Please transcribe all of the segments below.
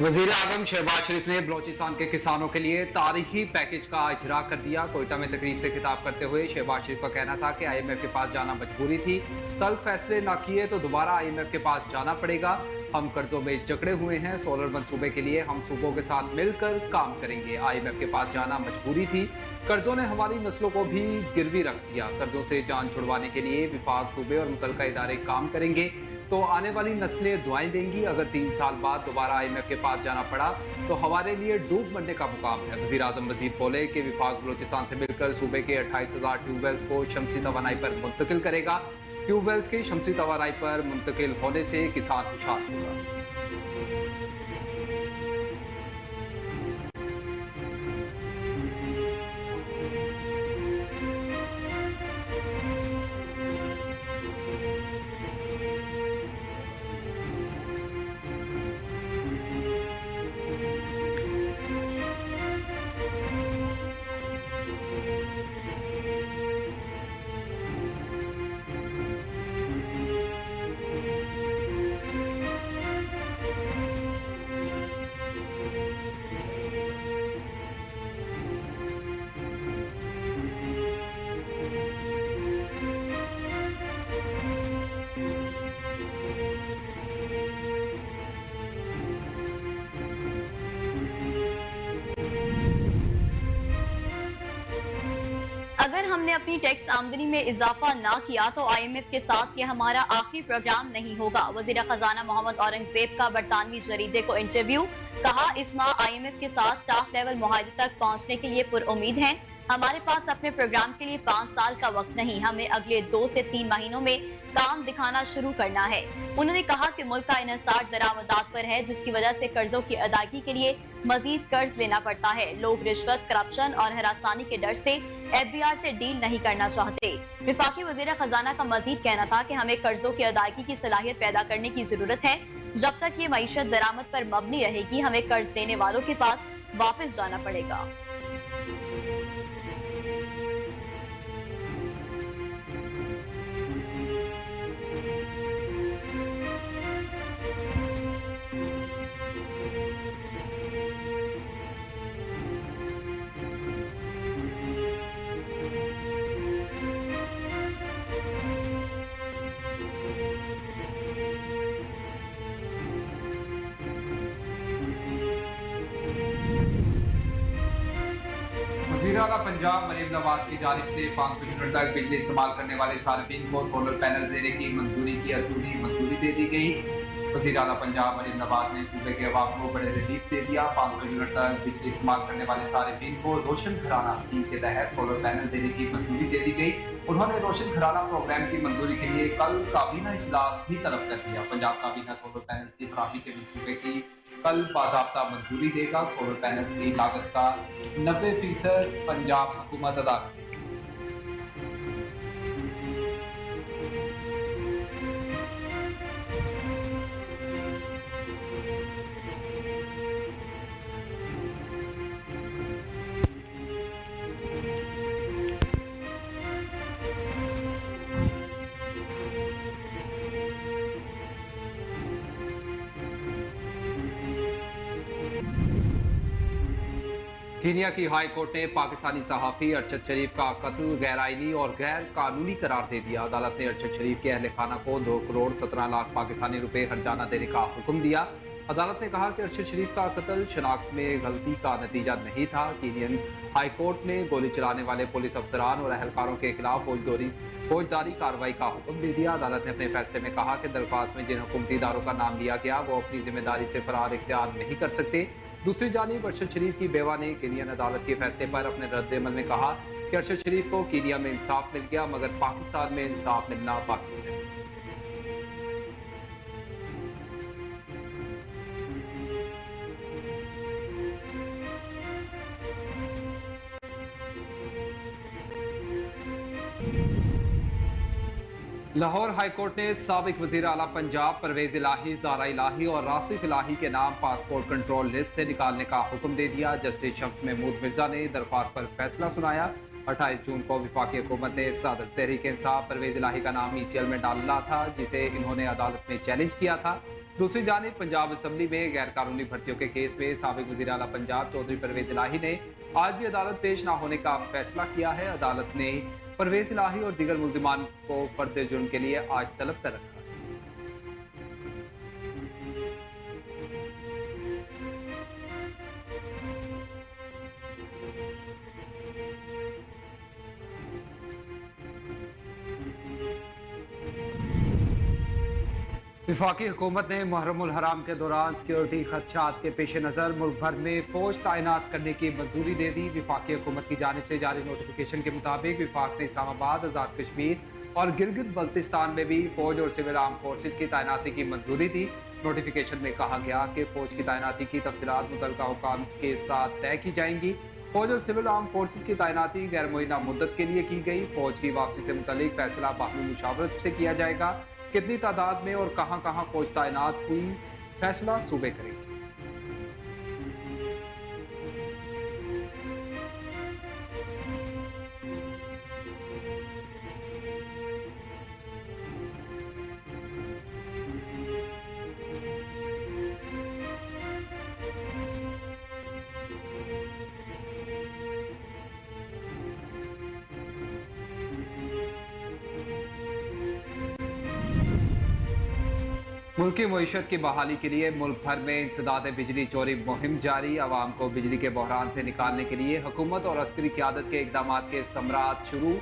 वजीर आजम शहबाज शरीफ ने बलोचिस्तान के किसानों के लिए तारीखी पैकेज का इजरा कर दिया। कोयटा में तकरीब से खिताब करते हुए शहबाज शरीफ का कहना था कि IMF के पास जाना मजबूरी थी, तल्ख फैसले ना किए तो दोबारा IMF के पास जाना पड़ेगा। हम कर्जों में जकड़े हुए हैं, सोलर मंसूबे के लिए हम सूबों के साथ मिलकर काम करेंगे। IMF के पास जाना मजबूरी थी, कर्जों ने हमारी नस्लों को भी गिरवी रख दिया। कर्जों से जान छुड़वाने के लिए विफाक, सूबे और मुतल्लिका इदारे काम करेंगे तो आने वाली नस्लें दुआएं देंगी। अगर 3 साल बाद दोबारा IMF के पास जाना पड़ा तो हमारे लिए डूब मरने का मुकाम है। वज़ीर आज़म मजीद बोले कि विफाक बलोचिस्तान से मिलकर सूबे के 28,000 ट्यूबवेल्स को शमसी तवानाई पर मुंतकिल करेगा। ट्यूबवेल्स के शमसी तवानाई पर मुंतकिल होने से किसान खुशहाल होगा। अगर हमने अपनी टैक्स आमदनी में इजाफा ना किया तो IMF के साथ ये हमारा आखिरी प्रोग्राम नहीं होगा। वजीर खजाना मोहम्मद औरंगजेब का बरतानवी जरीदे को इंटरव्यू। कहा, इस माह IMF के साथ स्टाफ लेवल मुआहदे तक पहुंचने के लिए पुरउम्मीद हैं। हमारे पास अपने प्रोग्राम के लिए 5 साल का वक्त नहीं, हमें अगले 2 से 3 महीनों में काम दिखाना शुरू करना है। उन्होंने कहा कि मुल्क का इन्हसार दरामदात पर है, जिसकी वजह से कर्जों की अदायगी के लिए मजीद कर्ज लेना पड़ता है। लोग रिश्वत, करप्शन और हरासानी के डर से FBR से डील नहीं करना चाहते। विफाकी वजीर खजाना का मजीद कहना था कि हमें कर्जों की अदायगी की सलाहियत पैदा करने की जरूरत है। जब तक ये मईशत दरामद पर मबनी रहेगी, हमें कर्ज देने वालों के पास वापस जाना पड़ेगा। वज़ीर आला पंजाब मरीम नवाज की जानिब से 500 यूनिट तक बिजली इस्तेमाल करने वाले सार्फिन को सोलर पैनल देने की मंजूरी की असूली मंजूरी दे दी गई। वज़ीर आला पंजाब मरीम नवाज ने सूबे के अवाम को बड़े रिलीफ दे दिया। 500 यूनिट तक बिजली इस्तेमाल करने वाले सार्फिन को रोशन घराना स्कीम के तहत सोलर पैनल देने की मंजूरी दे दी गई। उन्होंने रोशन घराना प्रोग्राम की मंजूरी के लिए कल काबीना इजलास भी तलब कर दिया। पंजाब काबीना सोलर पैनल की फराहमी के मंसूबे की कल बाज़ाब्ता मंजूरी देगा। सोलर पैनल्स की लागत का 90% पंजाब हुकूमत अदा करेगी। कीनिया की हाई कोर्ट ने पाकिस्तानी सहाफ़ी अरशद शरीफ का कत्ल गैर आईनी और गैर कानूनी करार दे दिया। अदालत ने अरशद शरीफ के अहल खाना को 2 करोड़ 17 लाख पाकिस्तानी रुपए हर्जाना देने का हुक्म दिया। अदालत ने कहा कि अरशद शरीफ का कत्ल शनाख्त में गलती का नतीजा नहीं था। कीनियन हाई कोर्ट ने गोली चलाने वाले पुलिस अफसरान और अहलकारों के खिलाफ फौजदारी कार्रवाई का हुक्म दे दिया। अदालत ने अपने फैसले में कहा कि दरख्वास्त में जिन हुकूमती इदारों का नाम लिया गया वो अपनी जिम्मेदारी से फरार इख्तियार नहीं कर सकते। दूसरी जानिब अरशद शरीफ की बेवा ने कीनियन अदालत के फैसले पर अपने रद्द-ए-अमल में कहा कि अरशद शरीफ को कीनिया में इंसाफ मिल गया, मगर पाकिस्तान में इंसाफ मिलना बाकी है। लाहौर हाई कोर्ट ने साबिक वजीर आला पंजाब परवेज इलाही, ज़ारा इलाही और रासिफ इलाही के नाम पासपोर्ट कंट्रोल लिस्ट से निकालने का हुक्म दे दिया। जस्टिस शम्स महमूद मिर्जा ने दरख्वास्त पर फैसला सुनाया। 28 जून को वफाकी हुकूमत ने सदर तहरीक इंसाफ परवेज इलाही का नाम ECL में डाला था, जिसे इन्होंने अदालत में चैलेंज किया था। दूसरी जानिब पंजाब असम्बली में गैर कानूनी भर्तियों के केस में साबिक वज़ीर आला पंजाब चौधरी परवेज इलाही ने आज भी अदालत पेश न होने का फैसला किया है। अदालत ने परवेज इलाही और दीगर मुल्जिमान को फर्द जुर्म के लिए आज तलब कर रखा। विफाकी हुकूमत ने मुहर्रमुल हराम के दौरान सिक्योरिटी खदशात के पेश नज़र मुल्क भर में फौज तैनात करने की मंजूरी दे दी। विफाकी हुकूमत की जानिब से जारी नोटिफिकेशन के मुताबिक विफाक ने इस्लामाबाद, आज़ाद कश्मीर और गिलगित बल्तिस्तान में भी फौज और सिविल आर्म फोर्सेज की तैनाती की मंजूरी दी। नोटिफिकेशन में कहा गया कि फौज की तैनाती की तफसीलात मुतल्लिका हुकाम के साथ तय की जाएंगी। फौज और सिविल आर्म फोर्सेज की तैनाती गैर मुअय्यना मुद्दत के लिए की गई। फौज की वापसी से मुतल्लिक फैसला बाहमी मुशावरत से किया जाएगा। कितनी तादाद में और कहां कहां फौज तैनात हुई, फैसला सूबे करेंगे। मुल्की मईशत की बहाली के लिए मुल्क भर में इंसदाद बिजली चोरी मुहिम जारी। आवाम को बिजली के बहरान से निकालने के लिए हुकूमत और अस्करी क़यादत के इकदाम के समरात शुरू।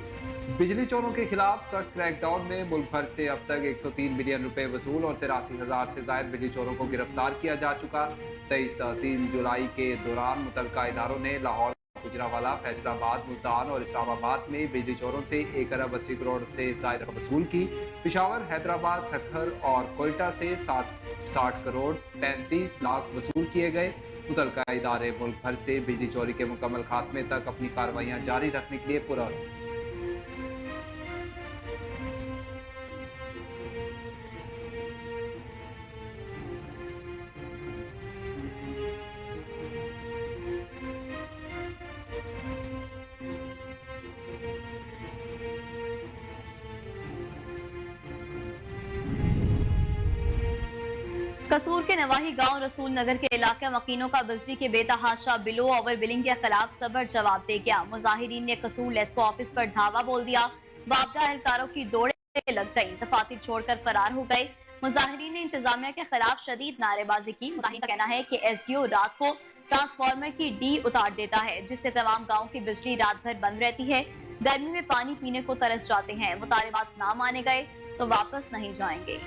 बिजली चोरों के खिलाफ सख्त क्रैकडाउन में मुल्क भर से अब तक 103 बिलियन रुपए वसूल और 83,000 से ज्यादा बिजली चोरों को गिरफ्तार किया जा चुका। 23-3 जुलाई के दौरान मुतल्लिका इदारों ने लाहौर, गुजरावाला, फैसलाबाद, मुल्तान और इस्लामाबाद में बिजली चोरों से 1 अरब 80 करोड़ से ज्यादा वसूल की। पिशावर, हैदराबाद, सखर और कोयटा से 60 करोड़ 33 लाख वसूल किए गए। मुतल्लिका इदारे मुल्क भर से बिजली चोरी के मुकम्मल खात्मे तक अपनी कार्रवाइयां जारी रखने के लिए पुरअज़्म। कसूर के नवाही गांव रसूल नगर के इलाके मकीनों का बिजली के बेतहाशा बिलो ओवर बिलिंग के खिलाफ सबर जवाब दे गया। मुजाहिरीन ने कसूर लेस्को ऑफिस पर धावा बोल दिया। वापदा एहलकारों की दौड़े लग गई, दफातर छोड़कर फरार हो गए। मुजाहिरीन ने इंतजामिया के खिलाफ शदीद नारेबाजी की। मुजाहिरीन का कहना है कि एसडीओ रात को ट्रांसफार्मर की डी उतार देता है, जिससे तमाम गाँव की बिजली रात भर बंद रहती है। गर्मी में पानी पीने को तरस जाते हैं। मुतालिबात ना माने गए तो वापस नहीं जाएंगे।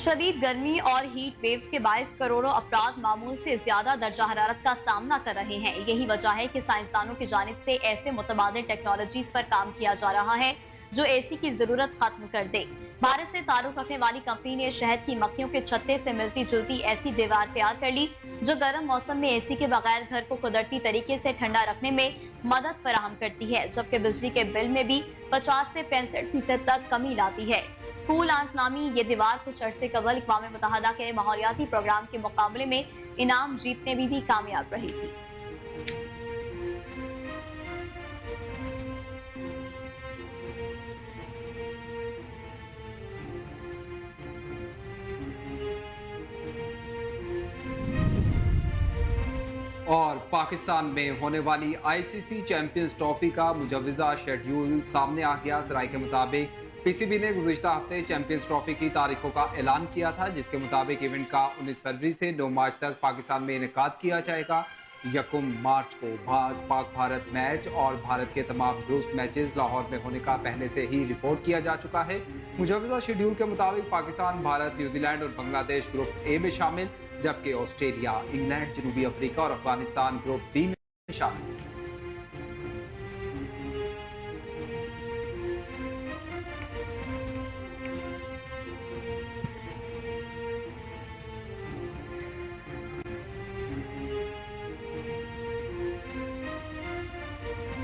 शदीद गर्मी और हीट वेव्स के बायस करोड़ों अफराद मामूल से ज्यादा दर्जा हरारत का सामना कर रहे हैं। यही वजह है कि साइंसदानों की जानिब से ऐसे मुतबादिल टेक्नोलॉजीज पर काम किया जा रहा है जो एसी की जरूरत खत्म कर दे। भारत से ताल्लुक रखने वाली कंपनी ने शहद की मक्खियों के छत्ते से मिलती जुलती ऐसी दीवार तैयार कर ली जो गर्म मौसम में एसी के बगैर घर को कुदरती तरीके से ठंडा रखने में मदद फराहम करती है, जबकि बिजली के बिल में भी 50 से 65% तक कमी लाती है। कूल आंट नामी ये दीवार कुछ अरसे कबल अक़वाम मुत्तहिदा के माहौलियाती प्रोग्राम के मुकाबले में इनाम जीतने में भी कामयाब रही थी। और पाकिस्तान में होने वाली आईसीसी चैंपियंस ट्रॉफी का मुजव्वज़ा शेड्यूल सामने आ गया। ज़राए के मुताबिक पीसीबी ने गुज़िश्ता हफ्ते चैंपियंस ट्रॉफी की तारीखों का ऐलान किया था, जिसके मुताबिक इवेंट का 19 फरवरी से 9 मार्च तक पाकिस्तान में इनेकाद किया जाएगा। 1 मार्च को पाक भारत मैच और भारत के तमाम ग्रुप मैचेस लाहौर में होने का पहले से ही रिपोर्ट किया जा चुका है। मुजव्वज़ा शेड्यूल के मुताबिक पाकिस्तान, भारत, न्यूजीलैंड और बांग्लादेश ग्रुप ए में शामिल, जबकि ऑस्ट्रेलिया, इंग्लैंड, जनूबी अफ्रीका और अफगानिस्तान ग्रुप बी में शामिल।